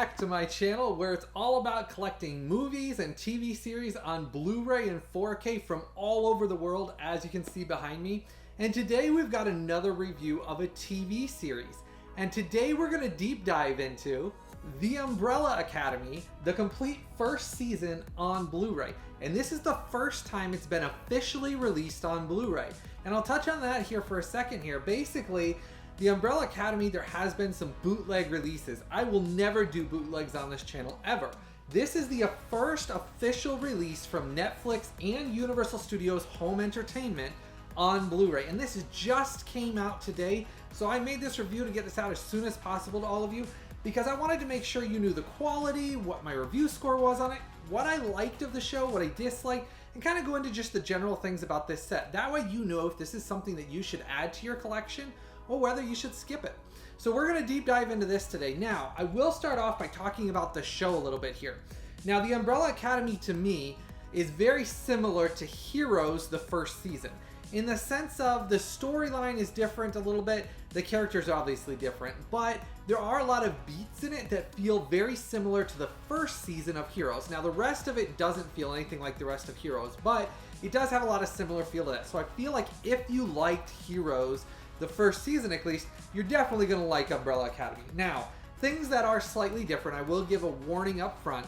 back to my channel where it's all about collecting movies and TV series on Blu-ray and 4K from all over the world, as you can see behind me. And today we've got another review of a TV series. And today we're going to deep dive into The Umbrella Academy, the complete first season on Blu-ray. And this is the first time it's been officially released on Blu-ray. And I'll touch on that here for a second here. Basically, The Umbrella Academy, there has been some bootleg releases. I will never do bootlegs on this channel, ever. This is the first official release from Netflix and Universal Studios Home Entertainment on Blu-ray. And this just came out today, so I made this review to get this out as soon as possible to all of you, because I wanted to make sure you knew the quality, what my review score was on it, what I liked of the show, what I disliked, and kind of go into just the general things about this set. That way you know if this is something that you should add to your collection or whether you should skip it. So we're going to deep dive into this today. Now, I will start off by talking about the show a little bit here. Now, The Umbrella Academy to me is very similar to Heroes, the first season, in the sense of the storyline is different a little bit, the characters are obviously different, but there are a lot of beats in it that feel very similar to the first season of Heroes. Now, the rest of it doesn't feel anything like the rest of Heroes, but it does have a lot of similar feel to that. So I feel like if you liked Heroes, the first season at least, you're definitely going to like Umbrella Academy. Now, things that are slightly different, I will give a warning up front.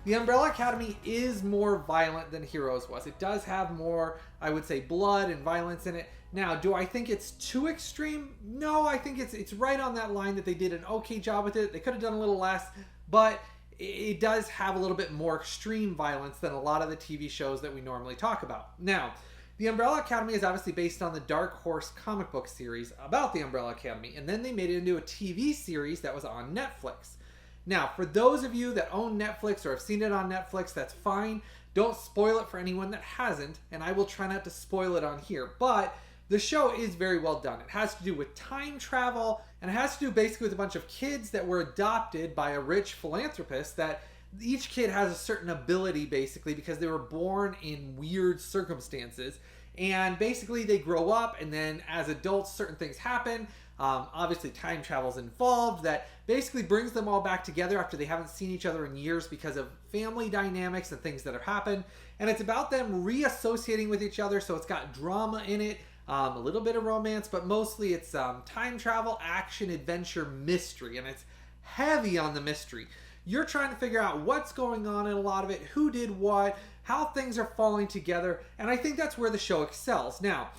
The Umbrella Academy is more violent than Heroes was. It does have more, I would say, blood and violence in it. Now, do I think it's too extreme? No, I think it's right on that line that they did an okay job with it. They could have done a little less, but it does have a little bit more extreme violence than a lot of the TV shows that we normally talk about. Now, The Umbrella Academy is obviously based on the Dark Horse comic book series about the Umbrella Academy, and then they made it into a TV series that was on Netflix. Now, for those of you that own Netflix or have seen it on Netflix, that's fine. Don't spoil it for anyone that hasn't, and I will try not to spoil it on here. But the show is very well done. It has to do with time travel, and it has to do basically with a bunch of kids that were adopted by a rich philanthropist that each kid has a certain ability basically because they were born in weird circumstances. And basically they grow up, and then as adults certain things happen. Obviously time travel's involved that basically brings them all back together after they haven't seen each other in years because of family dynamics and things that have happened. And it's about them reassociating with each other, so it's got drama in it, a little bit of romance, but mostly it's time travel, action, adventure, mystery, and it's heavy on the mystery. You're trying to figure out what's going on in a lot of it, who did what, how things are falling together, and I think that's where the show excels. Now,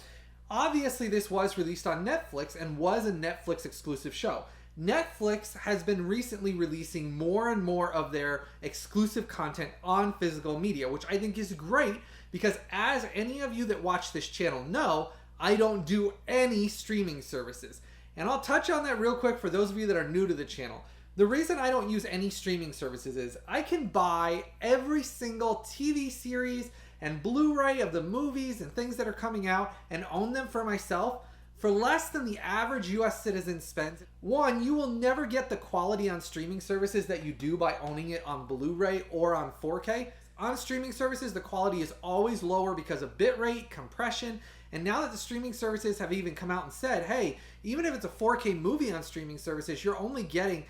obviously this was released on Netflix and was a Netflix exclusive show. Netflix has been recently releasing more and more of their exclusive content on physical media, which I think is great because, as any of you that watch this channel know, I don't do any streaming services. And I'll touch on that real quick for those of you that are new to the channel. The reason I don't use any streaming services is I can buy every single TV series and Blu-ray of the movies and things that are coming out and own them for myself for less than the average US citizen spends. One, you will never get the quality on streaming services that you do by owning it on Blu-ray or on 4K. On streaming services, the quality is always lower because of bitrate, compression, and now that the streaming services have even come out and said, hey, even if it's a 4K movie on streaming services, you're only getting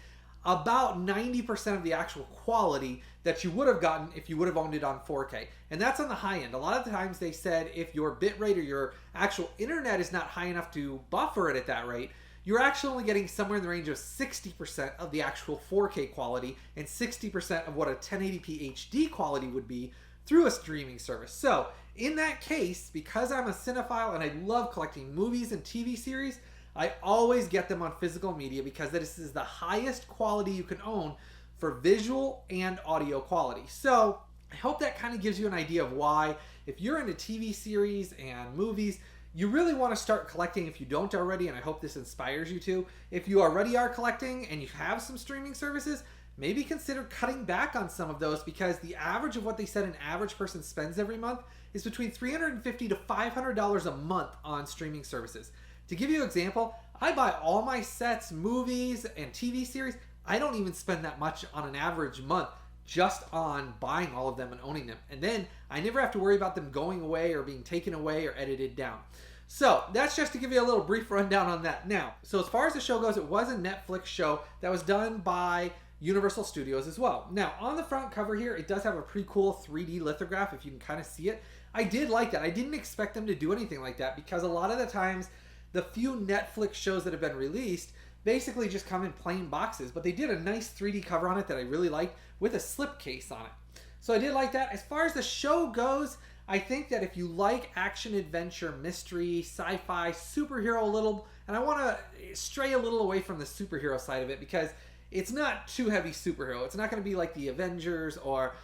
about 90% of the actual quality that you would have gotten if you would have owned it on 4K. And that's on the high end. A lot of the times they said if your bitrate or your actual internet is not high enough to buffer it at that rate, you're actually only getting somewhere in the range of 60% of the actual 4K quality and 60% of what a 1080p HD quality would be through a streaming service. So in that case, because I'm a cinephile and I love collecting movies and TV series, I always get them on physical media because this is the highest quality you can own for visual and audio quality. So I hope that kind of gives you an idea of why, if you're into TV series and movies, you really want to start collecting if you don't already, and I hope this inspires you to. If you already are collecting and you have some streaming services, maybe consider cutting back on some of those, because the average of what they said an average person spends every month is between $350 to $500 a month on streaming services. To give you an example, I buy all my sets, movies, and TV series. I don't even spend that much on an average month just on buying all of them and owning them. And then I never have to worry about them going away or being taken away or edited down. So that's just to give you a little brief rundown on that. Now, so as far as the show goes, it was a Netflix show that was done by Universal Studios as well. Now, on the front cover here, it does have a pretty cool 3D lithograph, if you can kind of see it. I did like that. I didn't expect them to do anything like that because a lot of the times, the few Netflix shows that have been released basically just come in plain boxes, but they did a nice 3D cover on it that I really liked with a slipcase on it. So I did like that. As far as the show goes, I think that if you like action, adventure, mystery, sci-fi, superhero a little, and I want to stray a little away from the superhero side of it because it's not too heavy superhero. It's not going to be like the Avengers or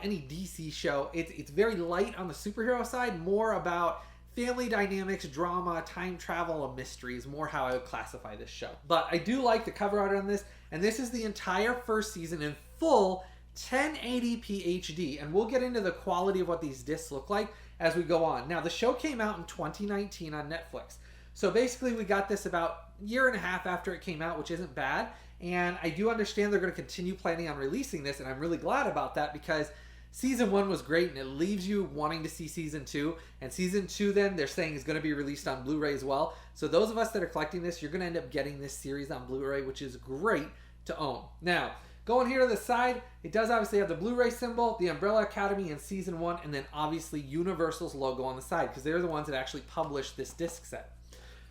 any DC show. It's very light on the superhero side, more about family dynamics, drama, time travel, and mystery is more how I would classify this show. But I do like the cover art on this, and this is the entire first season in full 1080p HD, and we'll get into the quality of what these discs look like as we go on. Now, the show came out in 2019 on Netflix, so basically we got this about a year and a half after it came out, which isn't bad, and I do understand they're going to continue planning on releasing this, and I'm really glad about that because Season 1 was great, and it leaves you wanting to see Season 2, and Season 2 then, they're saying is going to be released on Blu Ray as well, so those of us that are collecting this, you're going to end up getting this series on Blu Ray, which is great to own. Now, going here to the side, it does obviously have the Blu Ray symbol, the Umbrella Academy in Season 1, and then obviously Universal's logo on the side, because they're the ones that actually published this disc set.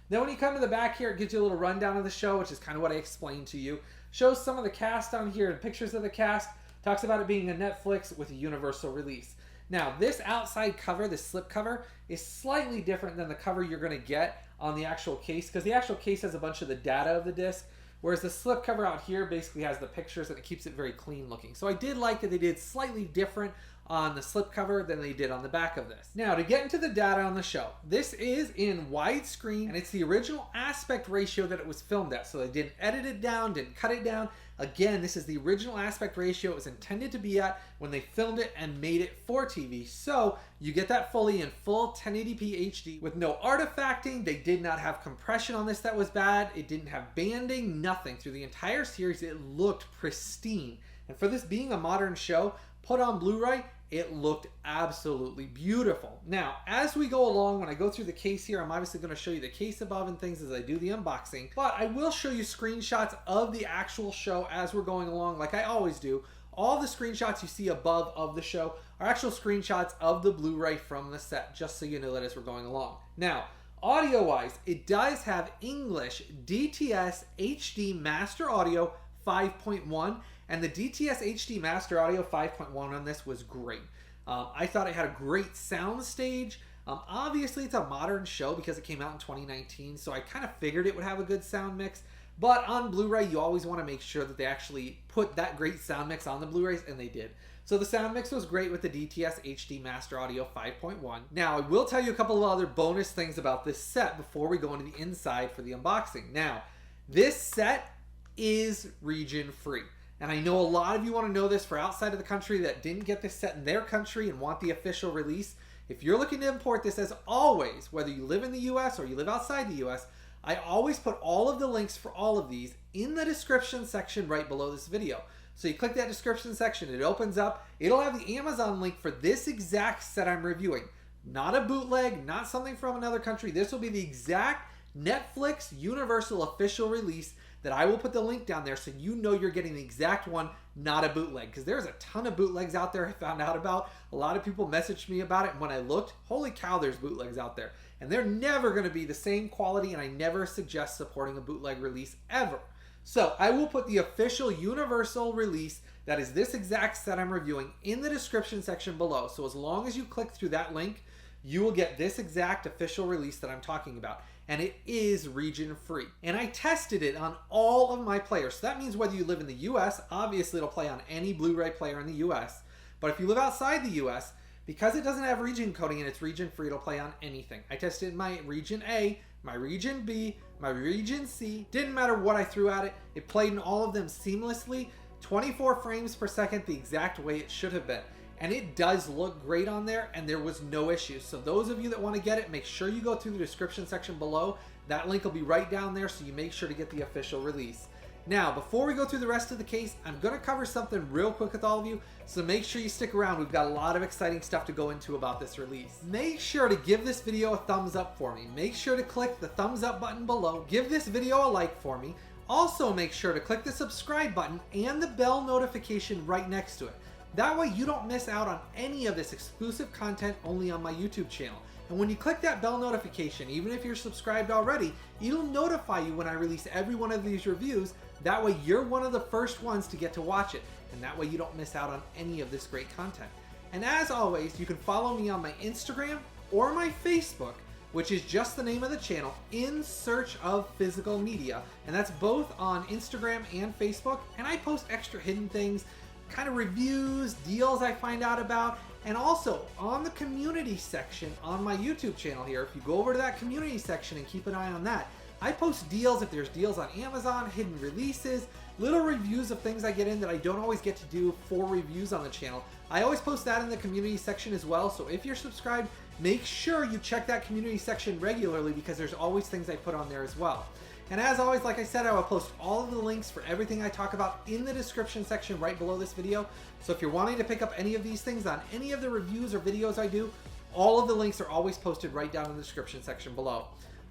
Then when you come to the back here, it gives you a little rundown of the show, which is kind of what I explained to you. Shows some of the cast on here and pictures of the cast. Talks about it being a Netflix with a Universal release. Now, this outside cover, this slip cover, is slightly different than the cover you're going to get on the actual case, because the actual case has a bunch of the data of the disc, whereas the slip cover out here basically has the pictures and it keeps it very clean looking. So I did like that they did slightly different on the slip cover than they did on the back of this. Now, to get into the data on the show, this is in widescreen, and it's the original aspect ratio that it was filmed at. So they didn't edit it down, didn't cut it down. Again, this is the original aspect ratio it was intended to be at when they filmed it and made it for TV. So you get that fully in full 1080p HD with no artifacting. They did not have compression on this that was bad. It didn't have banding, nothing. Through the entire series, it looked pristine. And for this being a modern show, put on Blu-ray, it looked absolutely beautiful. Now, as we go along, when I go through the case here, I'm obviously going to show you the case above and things as I do the unboxing, but I will show you screenshots of the actual show as we're going along, like I always do. All the screenshots you see above of the show are actual screenshots of the Blu-ray from the set, just so you know that as we're going along. Now, audio-wise, it does have English DTS HD Master Audio 5.1, and the DTS HD Master Audio 5.1 on this was great. I thought it had a great sound stage. Obviously, it's a modern show because it came out in 2019, so I kind of figured it would have a good sound mix. But on Blu-ray, you always want to make sure that they actually put that great sound mix on the Blu-rays, and they did. So the sound mix was great with the DTS HD Master Audio 5.1. Now, I will tell you a couple of other bonus things about this set before we go into the inside for the unboxing. Now, this set is region free. And I know a lot of you want to know this for outside of the country that didn't get this set in their country and want the official release. If you're looking to import this, as always, whether you live in the US or you live outside the US, I always put all of the links for all of these in the description section right below this video. So you click that description section, it opens up, it'll have the Amazon link for this exact set I'm reviewing. Not a bootleg, not something from another country. This will be the exact Netflix Universal official release that I will put the link down there so you know you're getting the exact one, not a bootleg. Because there's a ton of bootlegs out there I found out about. A lot of people messaged me about it, and when I looked, holy cow, there's bootlegs out there. And they're never going to be the same quality, and I never suggest supporting a bootleg release ever. So I will put the official Universal release, that is this exact set I'm reviewing, in the description section below. So as long as you click through that link, you will get this exact official release that I'm talking about. And it is region free. And I tested it on all of my players. So that means whether you live in the US, obviously it'll play on any Blu-ray player in the US. But if you live outside the US, because it doesn't have region coding and it's region free, it'll play on anything. I tested my region A, my region B, my region C. Didn't matter what I threw at it. It played in all of them seamlessly, 24 frames per second, the exact way it should have been. And it does look great on there, and there was no issues. So those of you that want to get it, make sure you go through the description section below. That link will be right down there, so you make sure to get the official release. Now, before we go through the rest of the case, I'm going to cover something real quick with all of you, so make sure you stick around. We've got a lot of exciting stuff to go into about this release. Make sure to give this video a thumbs up for me. Make sure to click the thumbs up button below. Give this video a like for me. Also, make sure to click the subscribe button and the bell notification right next to it. That way you don't miss out on any of this exclusive content only on my YouTube channel. And when you click that bell notification, even if you're subscribed already, it'll notify you when I release every one of these reviews. That way you're one of the first ones to get to watch it. And that way you don't miss out on any of this great content. And as always, you can follow me on my Instagram or my Facebook, which is just the name of the channel, In Search of Physical Media. And that's both on Instagram and Facebook. And I post extra hidden things, kind of reviews, deals I find out about, and also on the community section on my YouTube channel here. If you go over to that community section and keep an eye on that, I post deals if there's deals on Amazon, hidden releases, little reviews of things I get in that I don't always get to do for reviews on the channel. I always post that in the community section as well. So if you're subscribed, make sure you check that community section regularly because there's always things I put on there as well. And as always, like I said, I will post all of the links for everything I talk about in the description section right below this video. So if you're wanting to pick up any of these things on any of the reviews or videos I do, all of the links are always posted right down in the description section below.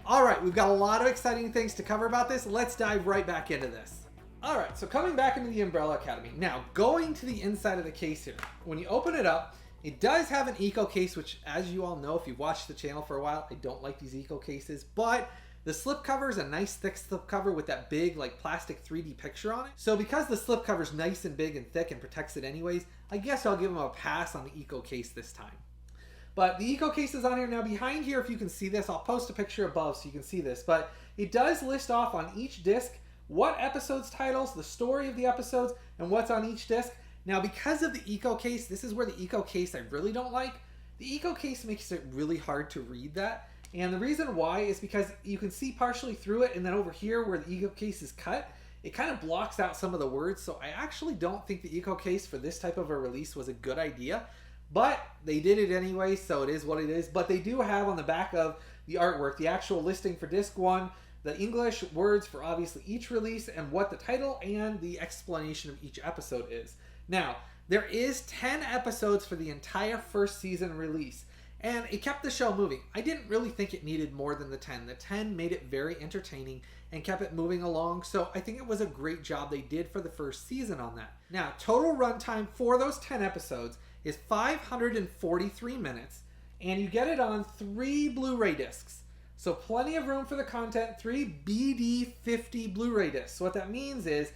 All right, we've got a lot of exciting things to cover about this. Let's dive right back into this. All right, so coming back into the Umbrella Academy. Now, going to the inside of the case here. When you open it up, it does have an eco case, which as you all know, if you've watched the channel for a while, I don't like these eco cases, but the slipcover is a nice thick slipcover with that big like plastic 3D picture on it. So because the slipcover is nice and big and thick and protects it anyways, I guess I'll give them a pass on the eco case this time. But the eco case is on here. Now behind here, if you can see this, I'll post a picture above so you can see this, but it does list off on each disc what episodes titles, the story of the episodes, and what's on each disc. Now because of the eco case, this is where the eco case I really don't like. The eco case makes it really hard to read that. And the reason why is because you can see partially through it, and then over here where the eco case is cut, it kind of blocks out some of the words. So I actually don't think the eco case for this type of a release was a good idea, but they did it anyway, so it is what it is. But they do have on the back of the artwork the actual listing for disc 1, the English words for obviously each release, and what the title and the explanation of each episode is. Now, there is 10 episodes for the entire first season release, and it kept the show moving. I didn't really think it needed more than the 10. The 10 made it very entertaining and kept it moving along, so I think it was a great job they did for the first season on that. Now, total runtime for those 10 episodes is 543 minutes, and you get it on 3 Blu Ray discs. So plenty of room for the content, 3 BD50 Blu Ray discs. So what that means is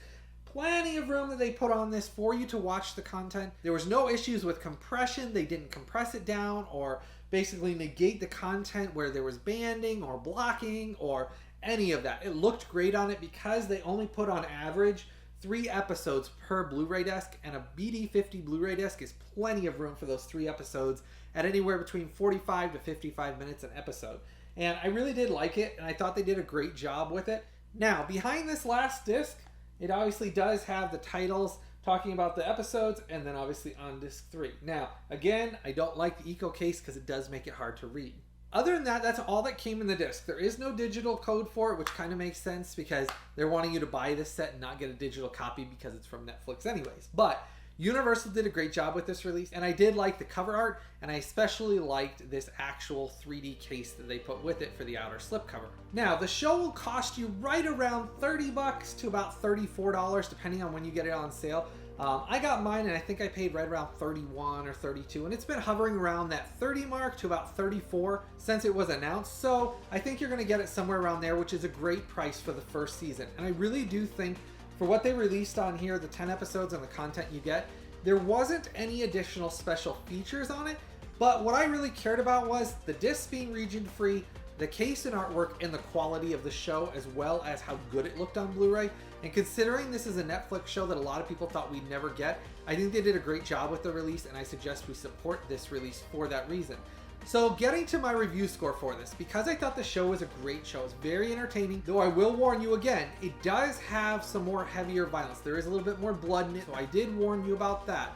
plenty of room that they put on this for you to watch the content. There was no issues with compression. They didn't compress it down or basically negate the content where there was banding or blocking or any of that. It looked great on it because they only put on average 3 episodes per Blu-ray disc, and a BD50 Blu-ray disc is plenty of room for those 3 episodes at anywhere between 45 to 55 minutes an episode. And I really did like it, and I thought they did a great job with it. Now, behind this last disc, it obviously does have the titles talking about the episodes, and then obviously on disc 3. Now, again, I don't like the eco case because it does make it hard to read. Other than that, that's all that came in the disc. There is no digital code for it, which kind of makes sense because they're wanting you to buy this set and not get a digital copy because it's from Netflix anyways. But Universal did a great job with this release, and I did like the cover art, and I especially liked this actual 3D case that they put with it for the outer slipcover. Now, the show will cost you right around $30 to about $34, depending on when you get it on sale. I got mine, and I think I paid right around $31 or $32, and it's been hovering around that $30 mark to about $34 since it was announced, so I think you're going to get it somewhere around there, which is a great price for the first season. And I really do think for what they released on here, the 10 episodes and the content you get, there wasn't any additional special features on it, but what I really cared about was the discs being region-free, the case and artwork, and the quality of the show, as well as how good it looked on Blu-ray. And considering this is a Netflix show that a lot of people thought we'd never get, I think they did a great job with the release, and I suggest we support this release for that reason. So getting to my review score for this, because I thought the show was a great show, it's very entertaining, though I will warn you again, it does have some more heavier violence. There is a little bit more blood in it, so I did warn you about that.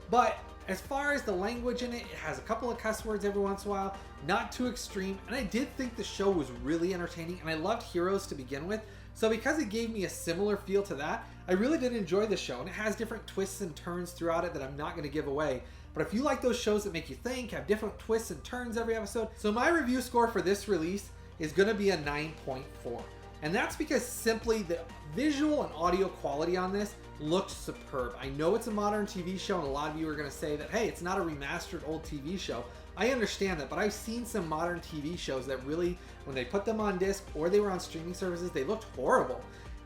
But as far as the language in it, it has a couple of cuss words every once in a while, not too extreme, and I did think the show was really entertaining, and I loved Heroes to begin with, so because it gave me a similar feel to that, I really did enjoy the show, and it has different twists and turns throughout it that I'm not going to give away. But if you like those shows that make you think, have different twists and turns every episode, so my review score for this release is going to be a 9.4. And that's because simply the visual and audio quality on this looked superb. I know it's a modern TV show, and a lot of you are going to say that, hey, it's not a remastered old TV show. I understand that, but I've seen some modern TV shows that really, when they put them on disc or they were on streaming services, they looked horrible.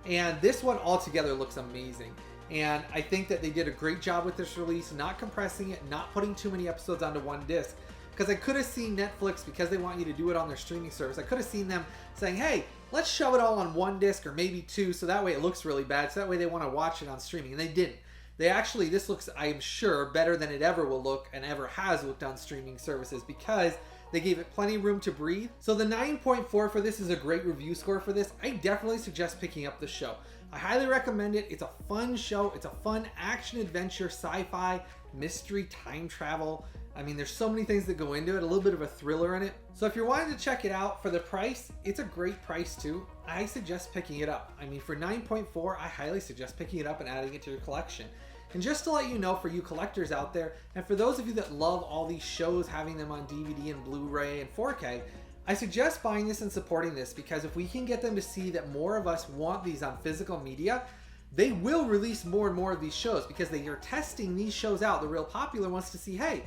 And this one altogether looks amazing. And I think that they did a great job with this release, not compressing it, not putting too many episodes onto one disc. Because I could have seen Netflix, because they want you to do it on their streaming service, I could have seen them saying, hey, let's shove it all on one disc or maybe two, so that way it looks really bad, so that way they want to watch it on streaming. And they didn't. They actually, this looks, I'm sure, better than it ever will look and ever has looked on streaming services, because they gave it plenty of room to breathe. So the 9.4 for this is a great review score for this. I definitely suggest picking up the show. I highly recommend it. It's a fun show. It's a fun action adventure, sci-fi, mystery, time travel. I mean, there's so many things that go into it, a little bit of a thriller in it. So if you're wanting to check it out for the price, it's a great price too. I suggest picking it up. I mean, for 9.4, I highly suggest picking it up and adding it to your collection. And just to let you know, for you collectors out there, and for those of you that love all these shows, having them on DVD and Blu Ray and 4K, I suggest buying this and supporting this, because if we can get them to see that more of us want these on physical media, they will release more and more of these shows, because they are testing these shows out, the real popular ones, to see, hey,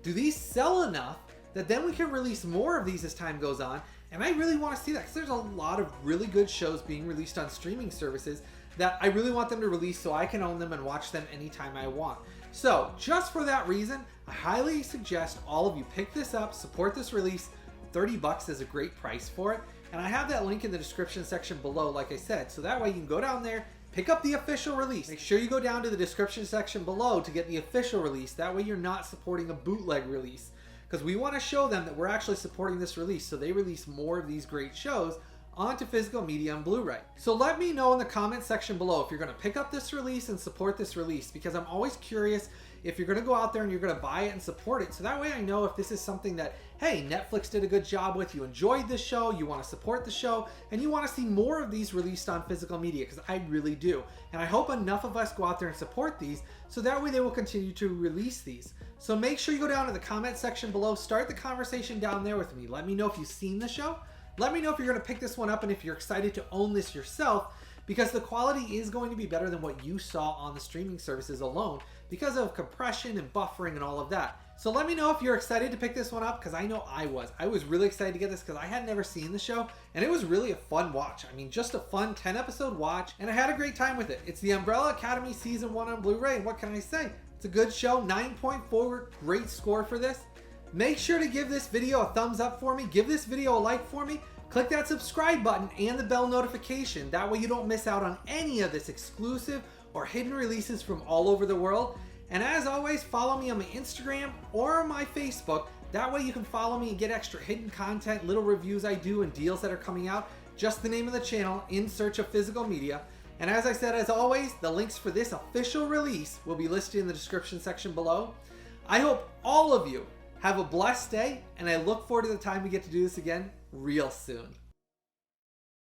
do these sell enough that then we can release more of these as time goes on? And I really want to see that, because there's a lot of really good shows being released on streaming services that I really want them to release so I can own them and watch them anytime I want. So just for that reason, I highly suggest all of you pick this up, support this release. $30 is a great price for it. And I have that link in the description section below, like I said, so that way you can go down there, pick up the official release. Make sure you go down to the description section below to get the official release. That way you're not supporting a bootleg release, because we want to show them that we're actually supporting this release, so they release more of these great shows onto physical media and Blu Ray. So let me know in the comment section below if you're going to pick up this release and support this release, because I'm always curious if you're going to go out there and you're going to buy it and support it, so that way I know if this is something that, hey, Netflix did a good job with, you enjoyed this show, you want to support the show, and you want to see more of these released on physical media, because I really do. And I hope enough of us go out there and support these, so that way they will continue to release these. So make sure you go down to the comment section below, start the conversation down there with me. Let me know if you've seen the show. Let me know if you're going to pick this one up and if you're excited to own this yourself, because the quality is going to be better than what you saw on the streaming services alone, because of compression and buffering and all of that. So let me know if you're excited to pick this one up, because I know I was. I was really excited to get this because I had never seen the show, and it was really a fun watch. I mean, just a fun 10-episode watch, and I had a great time with it. It's the Umbrella Academy Season 1 on Blu Ray, and what can I say? It's a good show. 9.4, great score for this. Make sure to give this video a thumbs up for me. Give this video a like for me. Click that subscribe button and the bell notification. That way you don't miss out on any of this exclusive or hidden releases from all over the world. And as always, follow me on my Instagram or on my Facebook. That way you can follow me and get extra hidden content, little reviews I do, and deals that are coming out. Just the name of the channel, In Search of Physical Media. And as I said, as always, the links for this official release will be listed in the description section below. I hope all of you have a blessed day, and I look forward to the time we get to do this again real soon.